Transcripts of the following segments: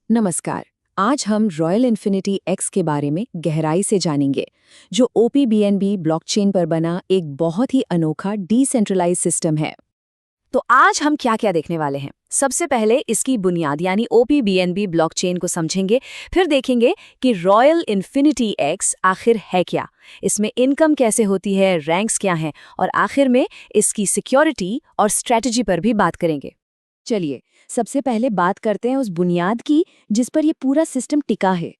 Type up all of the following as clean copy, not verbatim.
नमस्कार। आज हम रॉयल इन्फिनिटी एक्स के बारे में गहराई से जानेंगे, जो ओपीबीएनबी ब्लॉकचेन पर बना एक बहुत ही अनोखा डिसेंट्रलाइज सिस्टम है। तो आज हम क्या क्या देखने वाले हैं। सबसे पहले इसकी बुनियाद यानी ओपीबीएनबी ब्लॉकचेन को समझेंगे। फिर देखेंगे कि रॉयल इन्फिनिटी एक्स आखिर है क्या, इसमें इनकम कैसे होती है, रैंक्स क्या हैं, और आखिर में इसकी सिक्योरिटी और स्ट्रेटजी पर भी बात करेंगे। चलिए, सबसे पहले बात करते हैं उस बुनियाद की जिस पर ये पूरा सिस्टम टिका है।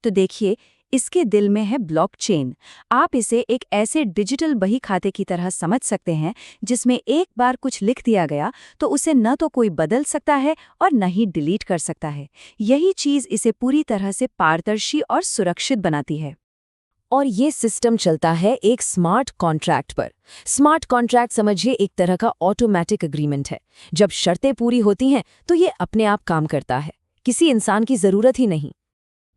तो देखिए, इसके दिल में है ब्लॉकचेन। आप इसे एक ऐसे डिजिटल बही खाते की तरह समझ सकते हैं जिसमें एक बार कुछ लिख दिया गया तो उसे न तो कोई बदल सकता है और न ही डिलीट कर सकता है। यही चीज़ इसे पूरी तरह से पारदर्शी और सुरक्षित बनाती है। और ये सिस्टम चलता है एक स्मार्ट कॉन्ट्रैक्ट पर। स्मार्ट कॉन्ट्रैक्ट समझिए एक तरह का ऑटोमेटिक एग्रीमेंट है। जब शर्तें पूरी होती हैं तो ये अपने आप काम करता है, किसी इंसान की ज़रूरत ही नहीं।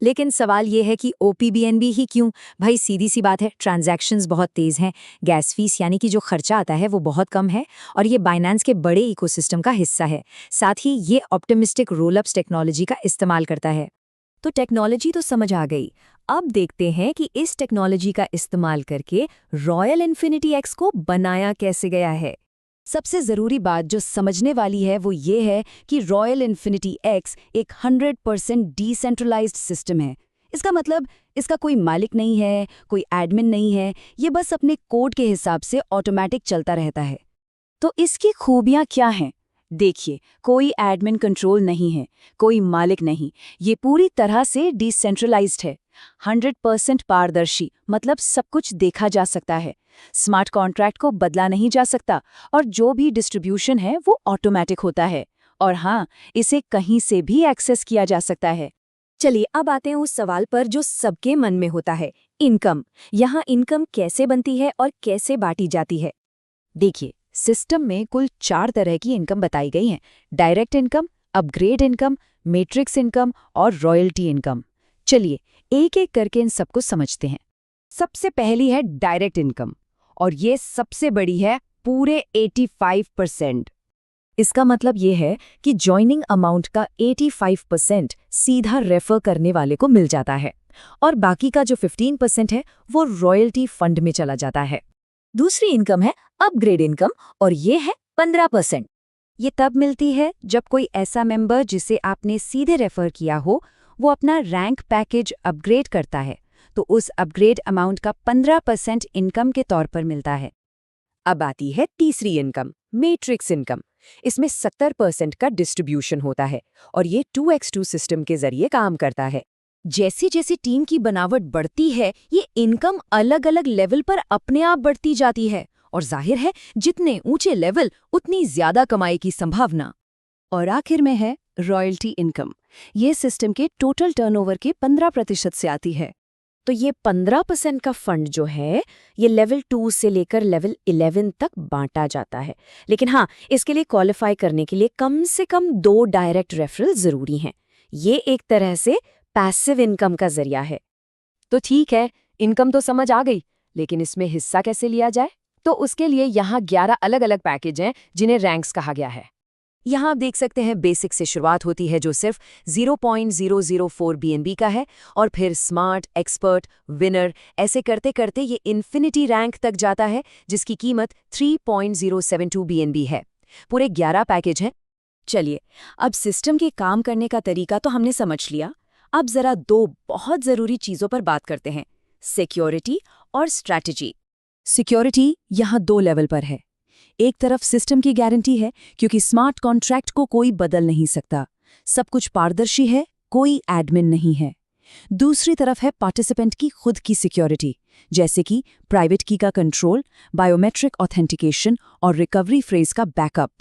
लेकिन सवाल ये है कि ओपीबीएनबी ही क्यों? भाई सीधी सी बात है, ट्रांजैक्शंस बहुत तेज़ हैं, गैस फीस यानी कि जो खर्चा आता है वो बहुत कम है, और ये बाइनेंस के बड़े इकोसिस्टम का हिस्सा है। साथ ही ये ऑप्टिमिस्टिक रोलअप्स टेक्नोलॉजी का इस्तेमाल करता है। तो टेक्नोलॉजी तो समझ आ गई। अब देखते हैं कि इस टेक्नोलॉजी का इस्तेमाल करके रॉयल इन्फिनिटी एक्स को बनाया कैसे गया है। सबसे ज़रूरी बात जो समझने वाली है वो ये है कि रॉयल इन्फिनिटी एक्स एक 100% डिसेंट्रलाइज्ड सिस्टम है। इसका मतलब इसका कोई मालिक नहीं है, कोई एडमिन नहीं है, ये बस अपने कोड के हिसाब से ऑटोमेटिक चलता रहता है। तो इसकी खूबियाँ क्या हैं? देखिए, कोई एडमिन कंट्रोल नहीं है, कोई मालिक नहीं, ये पूरी तरह से डिसेंट्रलाइज्ड है। 100% पारदर्शी, मतलब सब कुछ देखा जा सकता है। स्मार्ट कॉन्ट्रैक्ट को बदला नहीं जा सकता, और जो भी डिस्ट्रीब्यूशन है वो ऑटोमेटिक होता है। और हाँ, इसे कहीं से भी एक्सेस किया जा सकता है। चलिए अब आते हैं उस सवाल पर जो सबके मन में होता है, इनकम। यहाँ इनकम कैसे बनती है और कैसे बांटी जाती है? देखिए, सिस्टम में कुल 4 तरह की इनकम बताई गई हैं: direct income, upgrade income, matrix income और रॉयल्टी इनकम। चलिए एक एक करके इन सबको समझते हैं। सबसे पहली है डायरेक्ट इनकम, और ये सबसे बड़ी है, पूरे 85%। इसका मतलब ये है कि जॉइनिंग अमाउंट का 85% सीधा रेफर करने वाले को मिल जाता है, और बाकी का जो 15% है वो रॉयल्टी फंड में चला जाता है। दूसरी इनकम है अपग्रेड इनकम, और ये है 15%। ये तब मिलती है जब कोई ऐसा मेंबर जिसे आपने सीधे रेफर किया हो वो अपना रैंक पैकेज अपग्रेड करता है, तो उस अपग्रेड अमाउंट का 15% इनकम के तौर पर मिलता है। अब आती है तीसरी इनकम, मैट्रिक्स इनकम। इसमें 70% का डिस्ट्रीब्यूशन होता है, और ये 2x2 सिस्टम के जरिए काम करता है। जैसी जैसी टीम की बनावट बढ़ती है, ये इनकम अलग अलग लेवल पर अपने आप बढ़ती जाती है, और जाहिर है जितने ऊंचे लेवल उतनी ज्यादा कमाई की संभावना। और आखिर में है रॉयल्टी इनकम। ये सिस्टम के टोटल टर्नओवर के 15% से आती है। तो ये 15% का फंड जो है ये लेवल 2 से लेकर लेवल 11 तक बांटा जाता है। लेकिन हाँ, इसके लिए क्वालिफाई करने के लिए कम से कम 2 डायरेक्ट रेफरल जरूरी हैं। ये एक तरह से पैसिव इनकम का जरिया है। तो ठीक है, इनकम तो समझ आ गई, लेकिन इसमें हिस्सा कैसे लिया जाए? तो उसके लिए यहाँ 11 अलग अलग पैकेज हैं जिन्हें रैंक्स कहा गया है। यहाँ आप देख सकते हैं बेसिक से शुरुआत होती है जो सिर्फ 0.004 बीएनबी का है, और फिर स्मार्ट, एक्सपर्ट, विनर, ऐसे करते करते ये इन्फिनिटी रैंक तक जाता है जिसकी कीमत 3.072 बीएनबी है। पूरे 11 पैकेज हैं। चलिए, अब सिस्टम के काम करने का तरीका तो हमने समझ लिया। अब जरा 2 बहुत ज़रूरी चीज़ों पर बात करते हैं, सिक्योरिटी और स्ट्रैटेजी। सिक्योरिटी यहाँ 2 लेवल पर है। एक तरफ सिस्टम की गारंटी है, क्योंकि स्मार्ट कॉन्ट्रैक्ट को कोई बदल नहीं सकता, सब कुछ पारदर्शी है, कोई एडमिन नहीं है। दूसरी तरफ है पार्टिसिपेंट की खुद की सिक्योरिटी, जैसे कि प्राइवेट की का कंट्रोल, बायोमेट्रिक ऑथेंटिकेशन और रिकवरी फ्रेज का बैकअप।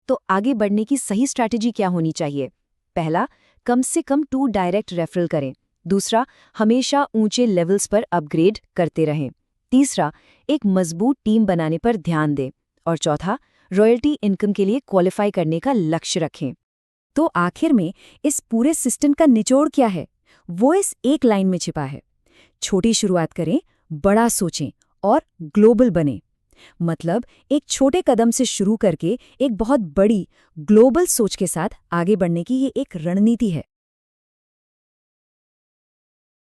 तो आगे बढ़ने की सही स्ट्रैटेजी क्या होनी चाहिए? पहला, कम से कम 2 डायरेक्ट रेफरल करें। दूसरा, हमेशा ऊंचे लेवल्स पर अपग्रेड करते रहें। तीसरा, एक मजबूत टीम बनाने पर ध्यान दें। और चौथा, रॉयल्टी इनकम के लिए क्वालिफाई करने का लक्ष्य रखें। तो आखिर में इस पूरे सिस्टम का निचोड़ क्या है? वो इस एक लाइन में छिपा है: छोटी शुरुआत करें, बड़ा सोचें और ग्लोबल बनें। मतलब एक छोटे कदम से शुरू करके एक बहुत बड़ी ग्लोबल सोच के साथ आगे बढ़ने की ये एक रणनीति है।